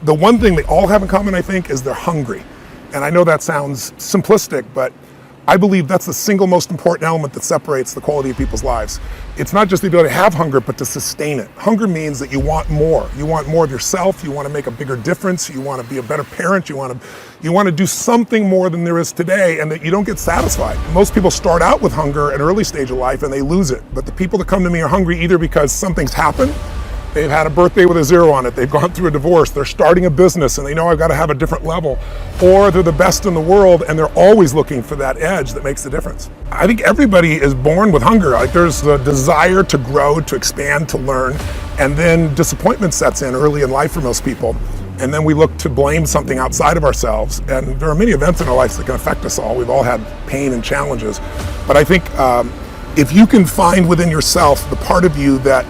The one thing they all have in common, I think, is they're hungry. And I know that sounds simplistic, but I believe that's the single most important element that separates the quality of people's lives. It's not just the ability to have hunger, but to sustain it. Hunger means that you want more. You want more of yourself. You want to make a bigger difference. You want to be a better parent. You want to do something more than there is today, and that you don't get satisfied. Most people start out with hunger at an early stage of life and they lose it. But the people that come to me are hungry either because something's happened, they've had a birthday with a 0 on it, they've gone through a divorce, they're starting a business and they know I've got to have a different level, or they're the best in the world and they're always looking for that edge that makes the difference. I think everybody is born with hunger. Like, there's the desire to grow, to expand, to learn, and then disappointment sets in early in life for most people. And then we look to blame something outside of ourselves. And there are many events in our lives that can affect us all. We've all had pain and challenges. But I think if you can find within yourself the part of you that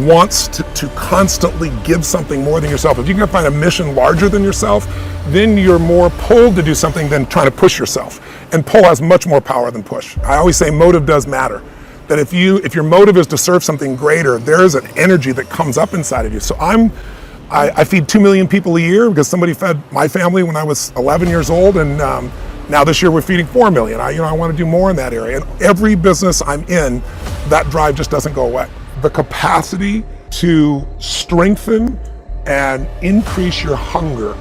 wants to constantly give something more than yourself, if you can find a mission larger than yourself, then you're more pulled to do something than trying to push yourself. And pull has much more power than push. I always say motive does matter. That if your motive is to serve something greater, there is an energy that comes up inside of you. So I feed 2 million people a year because somebody fed my family when I was 11 years old, and now this year we're feeding 4 million. I want to do more in that area. And every business I'm in, that drive just doesn't go away. The capacity to strengthen and increase your hunger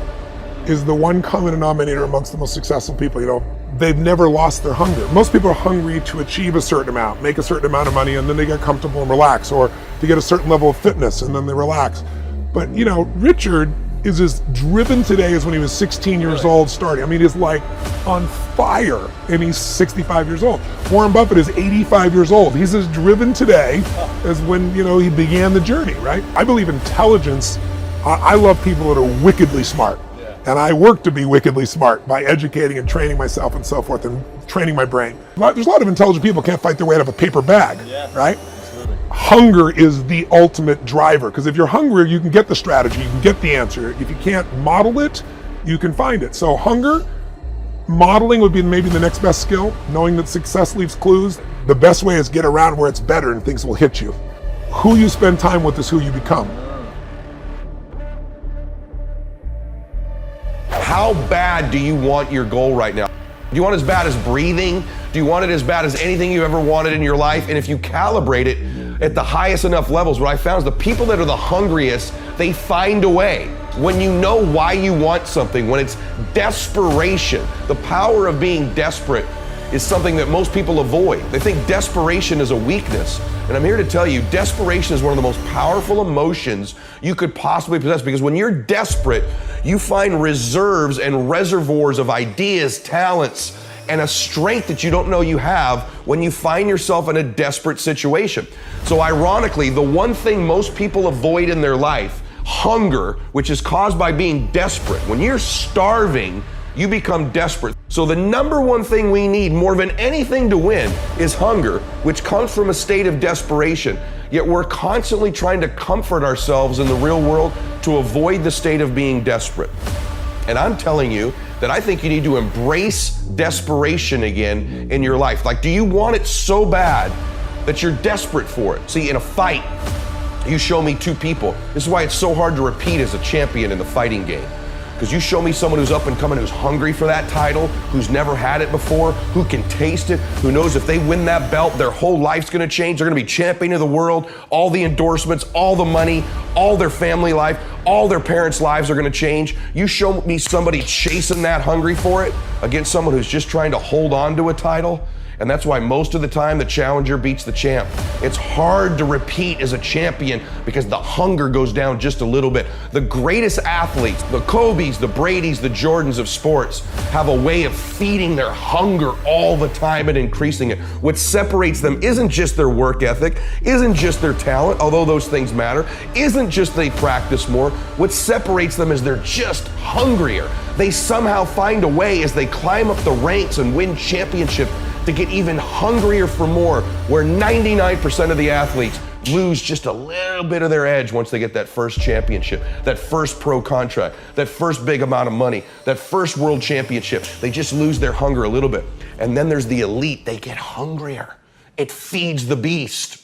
is the one common denominator amongst the most successful people. They've never lost their hunger. Most people are hungry to achieve a certain amount, make a certain amount of money, and then they get comfortable and relax, or to get a certain level of fitness and then they relax. But Richard is as driven today as when he was 16 years old starting. He's like on fire, and he's 65 years old. Warren Buffett is 85 years old. He's as driven today as when, he began the journey, right? I believe intelligence. I love people that are wickedly smart. And I work to be wickedly smart by educating and training myself and so forth, and training my brain. There's a lot of intelligent people who can't fight their way out of a paper bag, right? Hunger is the ultimate driver, because if you're hungry, you can get the strategy, you can get the answer. If you can't model it, you can find it. So hunger, modeling would be maybe the next best skill. Knowing that success leaves clues. The best way is get around where it's better and things will hit you. Who you spend time with is who you become. How bad do you want your goal right now? Do you want it as bad as breathing? Do you want it as bad as anything you ever wanted in your life? And if you calibrate it at the highest enough levels, what I found is the people that are the hungriest, they find a way. When you know why you want something, when it's desperation, the power of being desperate is something that most people avoid. They think desperation is a weakness. And I'm here to tell you, desperation is one of the most powerful emotions you could possibly possess, because when you're desperate, you find reserves and reservoirs of ideas, talents, and a strength that you don't know you have when you find yourself in a desperate situation. So ironically, the one thing most people avoid in their life, hunger, which is caused by being desperate. When you're starving, you become desperate. So the number one thing we need more than anything to win is hunger, which comes from a state of desperation. Yet we're constantly trying to comfort ourselves in the real world to avoid the state of being desperate. And I'm telling you that I think you need to embrace desperation again in your life. Like, do you want it so bad that you're desperate for it? See, in a fight, you show me two people. This is why it's so hard to repeat as a champion in the fighting game. Because you show me someone who's up and coming, who's hungry for that title, who's never had it before, who can taste it, who knows if they win that belt, their whole life's gonna change. They're gonna be champion of the world, all the endorsements, all the money, all their family life, all their parents' lives are gonna change. You show me somebody chasing that, hungry for it, against someone who's just trying to hold on to a title. And that's why most of the time the challenger beats the champ. It's hard to repeat as a champion because the hunger goes down just a little bit. The greatest athletes, the Kobes, the Bradys, the Jordans of sports, have a way of feeding their hunger all the time and increasing it. What separates them isn't just their work ethic, isn't just their talent, although those things matter, isn't just they practice more. What separates them is they're just hungrier. They somehow find a way as they climb up the ranks and win championships to get even hungrier for more, where 99% of the athletes lose just a little bit of their edge once they get that first championship, that first pro contract, that first big amount of money, that first world championship. They just lose their hunger a little bit. And then there's the elite, they get hungrier. It feeds the beast.